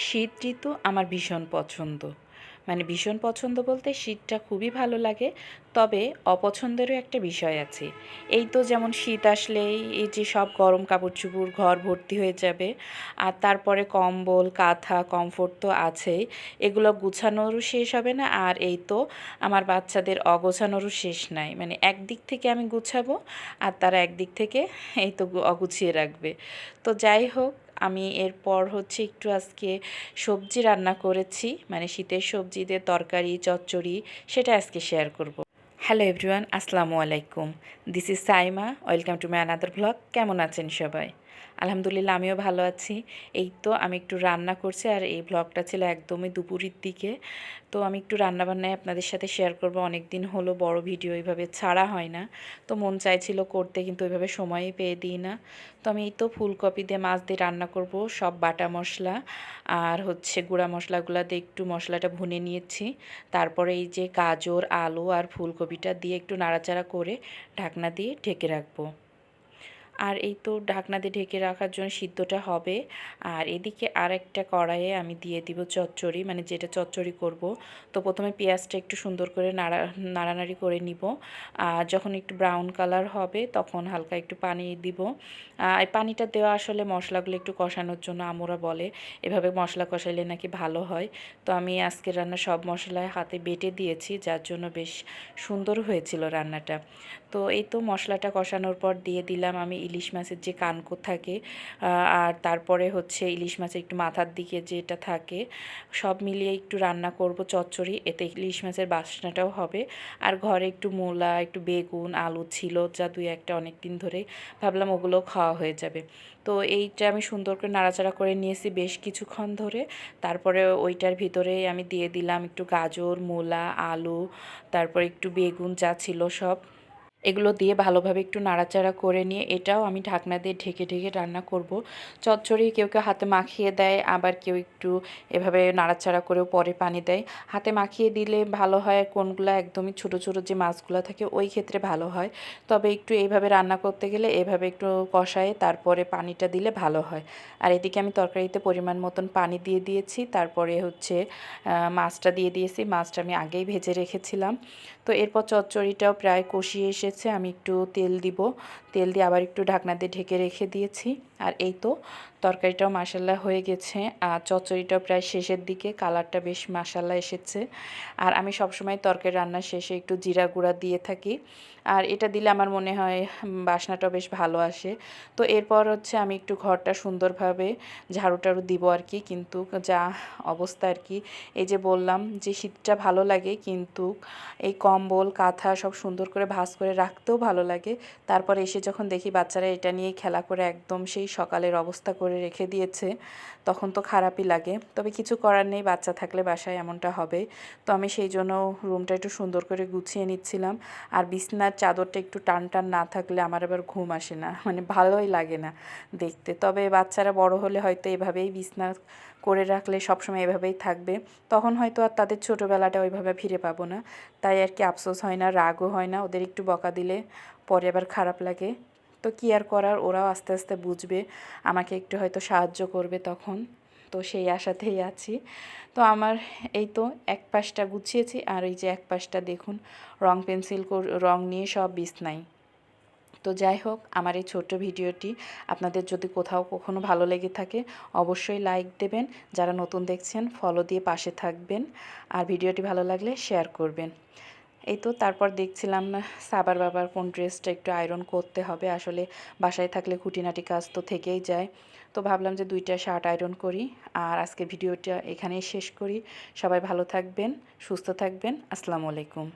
শীত ঋতু আমার ভীষণ পছন্দ। মানে ভীষণ পছন্দ বলতে শীতটা খুবই ভালো লাগে। তবে অপছন্দেরও একটা বিষয় আছে। এই তো যেমন শীত আসলেই এই যে সব গরম কাপড়-চোপড় ঘর ভর্তি হয়ে যাবে। আর তারপরে কম্বল, কাঁথা, কমফোর্ট তো আছেই। এগুলো গুছানোরও শেষ হবে না। আর এই তো আমার বাচ্চাদের অগোছানোরও শেষ নাই। মানে একদিক থেকে আমি গুছাবো আর তারা একদিক থেকে এই তো অগুছিয়ে রাখবে। তো যাই হোক, আমি এরপর হচ্ছে একটু আজকে সবজি রান্না করেছি, মানে শীতের সবজি দিয়ে তরকারি চচ্চড়ি, সেটা আজকে শেয়ার করব। হ্যালো এভরিওয়ান, আসসালামু আলাইকুম। This is Saima, welcome to my another vlog. কেমন আছেন সবাই? আলহামদুলিল্লাহ, আমিও ভালো আছি। এই তো আমি একটু রান্না করছি, আর এই ভ্লগটা ছিল একদমই দুপুরের দিকে। তো আমি একটু রান্নাবান্নায় আপনাদের সাথে শেয়ার করব। অনেক দিন হলো বড় ভিডিও এইভাবে ছাড়া হয় না। তো মন চাইছিল করতে, কিন্তু ওইভাবে সময়ই পেয়ে দিই না। তো আমি এই তো ফুলকপি দিয়ে মাছ দিয়ে রান্না করব, সব বাটা মশলা আর হচ্ছে গুঁড়া মশলাগুলো দিয়ে একটু মশলাটা ভুনে নিয়েছি। তারপরে এই যে গাজর, আলু আর ফুলকপিটা দিয়ে একটু নাড়াচাড়া করে ঢাকনা দিয়ে ঢেকে রাখবো। আর এই তো ঢাকনা দিয়ে ঢেকে রাখার জন্য সিদ্ধটা হবে। আর এদিকে আরেকটা কড়াইয়ে আমি দিয়ে দিব চচ্চড়ি, মানে যেটা চচ্চড়ি করব। তো প্রথমে পেঁয়াজটা একটু সুন্দর করে নাড়ানাড়ি করে নিব। আর যখন একটু ব্রাউন কালার হবে তখন হালকা একটু পানি দিব। এই পানিটা দেওয়া আসলে মশলাগুলো একটু কষানোর জন্য। আমরা বলে এভাবে মশলা কষাইলে নাকি ভালো হয়। তো আমি আজকে রান্না সব মশলায় হাতে বেটে দিয়েছি, যার জন্য বেশ সুন্দর হয়েছিল রান্নাটা। তো এই তো মশলাটা কষানোর পর দিয়ে দিলাম আমি ইলিশ মাছের যে কানকো থাকে, আর তারপরে হচ্ছে ইলিশ মাছের একটু মাথার দিকে যেটা থাকে, সব মিলিয়ে একটু রান্না করব চচ্চড়ি। এতে ইলিশ মাছের বাসনাটাও হবে। আর ঘরে একটু মূলা, একটু বেগুন, আলু ছিল যা দুই একটা অনেক দিন ধরে, ভাবলাম ওগুলোও খাওয়া হয়ে যাবে। তো এইটা আমি সুন্দর করে নাড়াচাড়া করে নিয়েছি বেশ কিছুক্ষণ ধরে। তারপরে ওইটার ভিতরে আমি দিয়ে দিলাম একটু গাজর, মূলা, আলু, তারপর একটু বেগুন যা ছিল সব, এগুলো দিয়ে ভালোভাবে একটু নাড়াচাড়া করে নিয়ে এটাও আমি ঢাকনা দিয়ে ঢেকে ঢেকে রান্না করব। চচ্চড়ি কেউ কেউ হাতে মাখিয়ে দেয়, আবার কেউ একটু এভাবে নাড়াচাড়া করেও পরে পানি দেয়। হাতে মাখিয়ে দিলে ভালো হয়, কোনগুলো একদমই ছোট ছোট যে মাছগুলো থাকে ওই ক্ষেত্রে ভালো হয়। তবে একটু এইভাবে রান্না করতে গেলে এভাবে একটু কষায় তারপরে পানিটা দিলে ভালো হয়। আর এদিকে আমি তরকারিতে পরিমাণ মতন পানি দিয়ে দিয়েছি। তারপরে হচ্ছে মাছটা দিয়ে দিয়েছি। মাছটা আমি আগেই ভেজে রেখেছিলাম। তো এরপর চচ্চড়িটাও প্রায় কষিয়ে এসেছে, আমি একটু তেল দিব। তেল দিয়ে আবার একটু ঢাকনা দিয়ে ঢেকে রেখে দিয়েছি। আর এই তো তরকারিটাও মাশাল্লাহ হয়ে গেছে। আর চচ্চড়িটাও প্রায় শেষের দিকে, কালারটা বেশ মাশাল্লাহ এসেছে। আর আমি সবসময় তরকারি রান্নার শেষে একটু জিরা গুঁড়া দিয়ে থাকি। আর এটা দিলে আমার মনে হয় বাসনাটাও বেশ ভালো আসে। তো এরপর হচ্ছে আমি একটু ঘরটা সুন্দরভাবে ঝাড়ু টাড়ু দিব আর কি। কিন্তু যা অবস্থা আর কি, এই যে বললাম যে শীতটা ভালো লাগে, কিন্তু এই কম্বল কাঁথা সব সুন্দর করে ভাঁজ করে রাখতেও ভালো লাগে। তারপর এসে যখন দেখি বাচ্চারা এটা নিয়ে খেলা করে একদম সেই সকালের অবস্থা করে রেখে দিয়েছে, তখন তো খারাপই লাগে। তবে কিছু করার নেই, বাচ্চা থাকলে বাসায় এমনটা হবে। তো আমি সেই জন্য রুমটা একটু সুন্দর করে গুছিয়ে নিচ্ছিলাম। আর বিছনার চাদরটা একটু টান টান না থাকলে আমার আবার ঘুম আসে না, মানে ভালোই লাগে না দেখতে। তবে বাচ্চারা বড় হলে হয়তো এভাবেই বিছনা করে রাখলে সবসময় এভাবেই থাকবে, তখন হয়তো আর তাদের ছোটোবেলাটা ওইভাবে ফিরে পাবো না। তাই আর কি আফসোস হয় না, রাগও হয় না। ওদের একটু বকা দিলে পরে আবার খারাপ লাগে। তো কী আর করার, ওরাও আস্তে আস্তে বুঝবে, আমাকে একটু হয়তো সাহায্য করবে তখন। তো সেই আশাতেই আছি। তো আমার এই তো এক পাশটা গুছিয়েছি, আর এই যে এক পাশটা দেখুন রং পেন্সিল রং নিয়ে সব বিছনায়। তো যাই হোক, আমার এই ছোট্ট ভিডিওটি আপনাদের যদি কোথাও কখনো ভালো লেগে থাকে অবশ্যই লাইক দেবেন। যারা নতুন দেখছেন ফলো দিয়ে পাশে থাকবেন। আর ভিডিওটি ভালো লাগলে শেয়ার করবেন। এই তো তারপর দেখছিলাম সাবার বাবার কোন ড্রেসটা একটু আয়রন করতে হবে। আসলে বাসায় থাকলে খুঁটিনাটি কাজ তো থেকেই যায়। তো ভাবলাম যে দুইটা শার্ট আয়রন করি। আর আজকে ভিডিওটা এখানেই শেষ করি। সবাই ভালো থাকবেন, সুস্থ থাকবেন। আসসালামু আলাইকুম।